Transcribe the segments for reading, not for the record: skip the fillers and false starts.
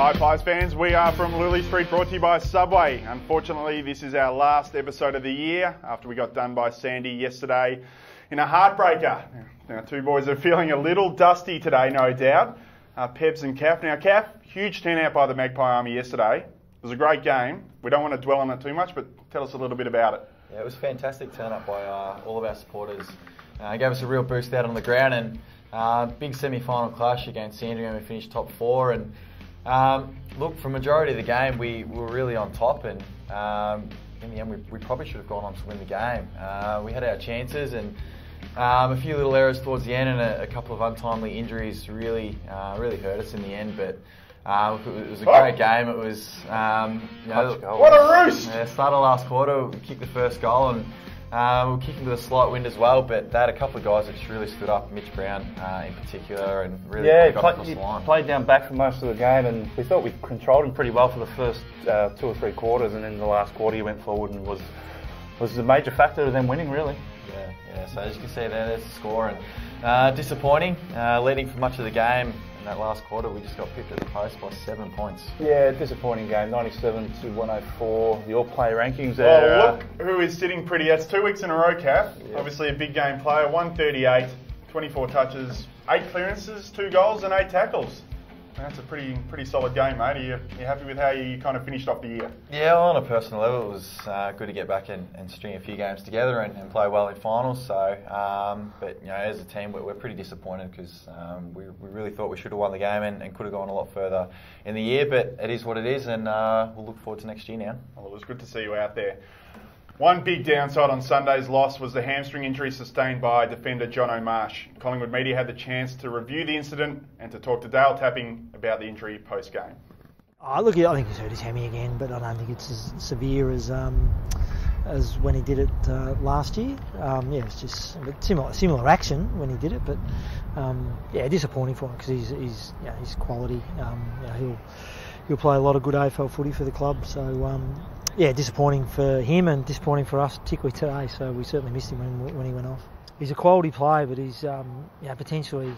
Hi Pies fans, we are From Lulie Street, brought to you by Subway. Unfortunately, this is our last episode of the year after we got done by Sandy yesterday in a heartbreaker. Now, two boys are feeling a little dusty today, no doubt. Pebs and Caff. Now, Caff, huge turnout by the Magpie Army yesterday. It was a great game. We don't want to dwell on it too much, but tell us a little bit about it. Yeah, it was a fantastic turn-up by all of our supporters. It gave us a real boost out on the ground, and big semi-final clash against Sandringham. We finished top four, and look, for majority of the game we were really on top, and in the end we probably should have gone on to win the game. We had our chances, and a few little errors towards the end and a couple of untimely injuries really hurt us in the end, but it was a great game. It was, what a roost! Yeah, started last quarter, we kicked the first goal, and we were kicking with a slight wind as well, but they had a couple of guys that just really stood up, Mitch Brown in particular, and really got across the line. Played down back for most of the game, and we thought we controlled him pretty well for the first 2 or 3 quarters, and then the last quarter he went forward and was a major factor of them winning, really. Yeah. So as you can see there's the score, and disappointing, leading for much of the game. In that last quarter, we just got pipped at the post by 7 points. Yeah, disappointing game, 97 to 104. The all-player rankings there. Well, look who is sitting pretty. That's 2 weeks in a row, Caff. Yeah. Obviously a big game player, 138, 24 touches, 8 clearances, 2 goals and 8 tackles. That's a pretty solid game, mate. Are you happy with how you kind of finished off the year? Yeah, well, on a personal level, it was good to get back and string a few games together and play well in finals. So, but as a team, we're pretty disappointed because we really thought we should have won the game and could have gone a lot further in the year. But it is what it is, and we'll look forward to next year now. Well, it was good to see you out there. One big downside on Sunday's loss was the hamstring injury sustained by defender John O'Marsh. Collingwood media had the chance to review the incident and to talk to Dale Tapping about the injury post-game. Look, I think he's hurt his hammy again, but I don't think it's as severe as when he did it last year. It's just a similar action when he did it, but disappointing for him because he's quality. He'll play a lot of good AFL footy for the club, so. Disappointing for him and disappointing for us, particularly today. So we certainly missed him when he went off. He's a quality player, but he's potentially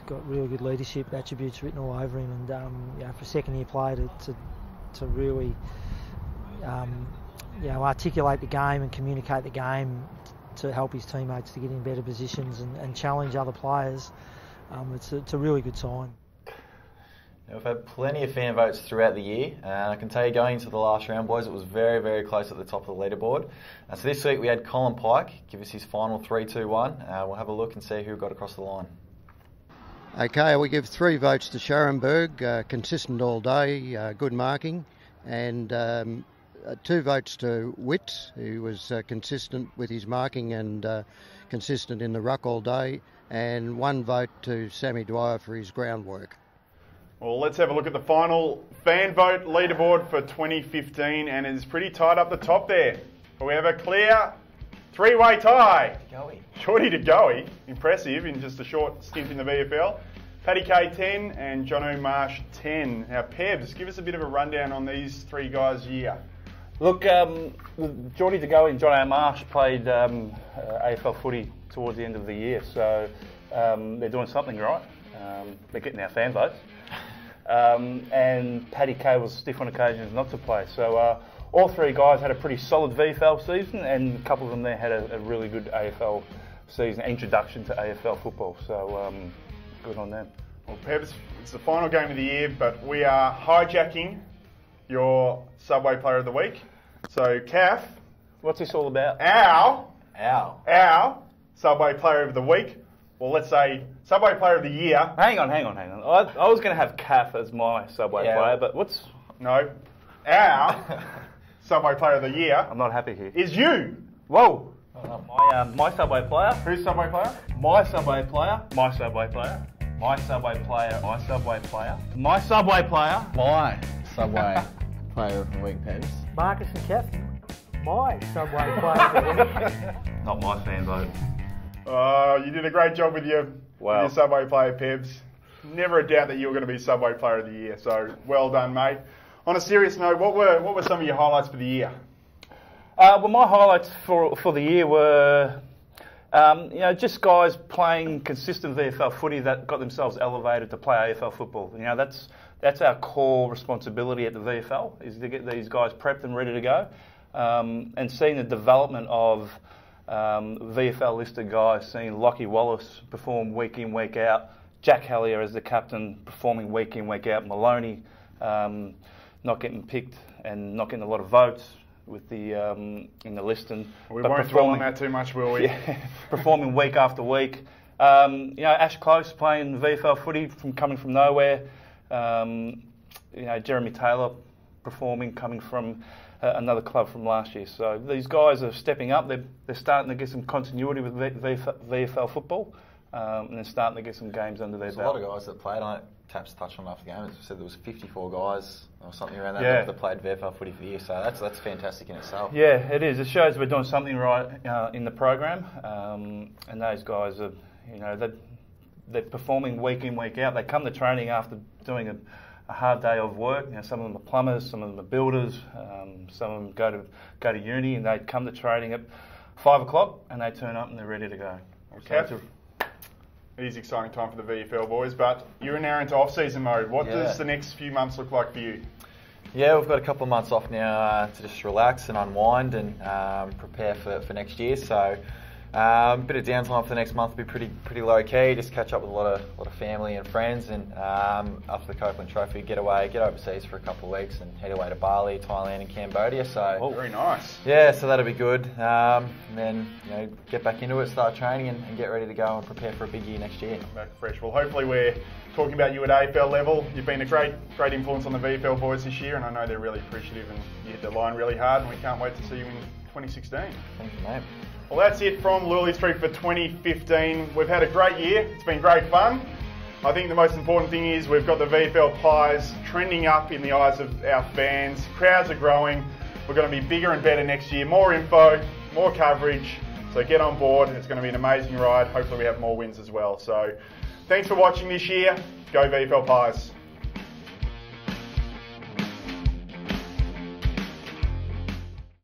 got really good leadership attributes written all over him. And for a second-year player to really articulate the game and communicate the game to help his teammates to get in better positions and challenge other players, it's a really good sign. We've had plenty of fan votes throughout the year, and I can tell you going into the last round, boys, it was very, very close at the top of the leaderboard. So this week we had Colin Pike give us his final 3-2-1. We'll have a look and see who got across the line. Okay, we give 3 votes to Scharenberg, consistent all day, good marking, and 2 votes to Witt, who was consistent with his marking and consistent in the ruck all day, and 1 vote to Sammy Dwyer for his groundwork. Well, let's have a look at the final fan vote leaderboard for 2015, and it's pretty tight up the top there. But we have a clear 3-way tie. Shorty to Goey, impressive in just a short stint in the VFL. Paddy K 10 and John O'Marsh 10. Now, Pebs, give us a bit of a rundown on these 3 guys' year. Look, Geordie De Goey and John O'Marsh played AFL footy towards the end of the year, so they're doing something right. They're getting our fan votes. And Paddy K was stiff on occasions not to play. So all 3 guys had a pretty solid VFL season, and a couple of them there had a really good AFL season, introduction to AFL football. So good on them. Well, Pebs, it's the final game of the year, but we are hijacking your Subway Player of the Week. So, Caff. What's this all about? Our Subway Player of the Week. Well, let's say Subway Player of the Year. Hang on. I was going to have Caff as my Subway player, but what's... No. Our Subway Player of the Year... I'm not happy here. ...is you. Whoa. My Subway player. Who's Subway player? My Subway player. My Subway player. My Subway player. My Subway player. My Subway player. My Subway Player of the Week, Pebs. Marcus and Caff, my Subway Player of the Week. Not my fan vote. You did a great job with your Subway Player, Pebs. Never a doubt that you were going to be Subway Player of the Year, so well done, mate. On a serious note, what were some of your highlights for the year? Well, my highlights for the year were just guys playing consistent VFL footy that got themselves elevated to play AFL football. That's that's our core responsibility at the VFL, is to get these guys prepped and ready to go. And seeing the development of VFL listed guys, seeing Lockie Wallace perform week in, week out, Jack Hallier as the captain performing week in, week out, Maloney not getting picked and not getting a lot of votes with the in the list, and we won't dwell on that too much, will we? Yeah, performing week after week. Ash Close playing VFL footy coming from nowhere. Jeremy Taylor performing coming from another club from last year. So these guys are stepping up. They're starting to get some continuity with VFL football, and they're starting to get some games under their belt. There's a lot of guys that played on it. Taps touched on after the game. It said there was 54 guys or something around that that played VFL footy for the year. So that's fantastic in itself. Yeah, it is. It shows we're doing something right in the program, and those guys are, they're performing week in, week out. They come to training after doing a hard day of work. Some of them are plumbers, some of them are builders, some of them go to uni, and they come to training at 5 o'clock and they turn up and they're ready to go. Okay. So it is exciting time for the VFL boys, but you're now into off-season mode. What does the next few months look like for you? Yeah, we've got a couple of months off now to just relax and unwind and prepare for next year. So a bit of downtime for the next month will be pretty low key. Just catch up with a lot of family and friends, and after the Copeland Trophy, get overseas for a couple of weeks and head away to Bali, Thailand, and Cambodia. So very nice. Yeah, so that'll be good. And then get back into it, start training, and get ready to go and prepare for a big year next year. Back fresh. Well, hopefully we're talking about you at AFL level. You've been a great influence on the VFL boys this year, and I know they're really appreciative, and you hit the line really hard, and we can't wait to see you in 2016. Thank you, mate. Well, that's it from Lulie Street for 2015. We've had a great year. It's been great fun. I think the most important thing is we've got the VFL Pies trending up in the eyes of our fans. Crowds are growing. We're going to be bigger and better next year. More info, more coverage. So get on board. It's going to be an amazing ride. Hopefully we have more wins as well. So thanks for watching this year. Go VFL Pies.